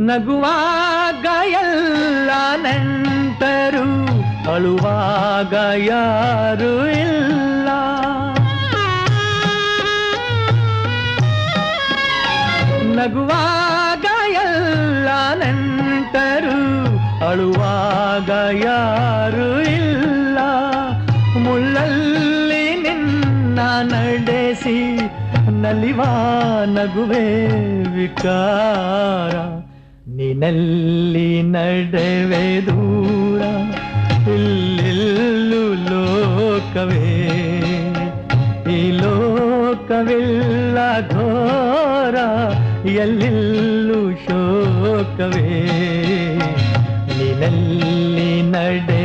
ನಗುವಾಗ ಎಲ್ಲ ನೆಂಟರು, ಅಳುವಾಗ ಯಾರು ಇಲ್ಲ. ನಗುವಾಗ ಎಲ್ಲ ನೆಂಟರು, ಅಳುವಾಗ ಯಾರು ಇಲ್ಲ. ಮುಳ್ಳಲ್ಲಿ ನಿನ್ನ ನಡೆಸಿ ನಲಿವ ನಗುವೆ ವಿಕಾರ. ನಿನ್ನಲ್ಲಿ ನಡೆವೆ ದೂರ, ಇಲ್ಲೆಲ್ಲೂ ಲೋಕವೇ. ಈ ಲೋಕವಿಲ್ಲ ಘೋರ, ಎಲ್ಲೆಲ್ಲೂ ಶೋಕವೇ. ನಿನ್ನಲ್ಲಿ ನಡೆ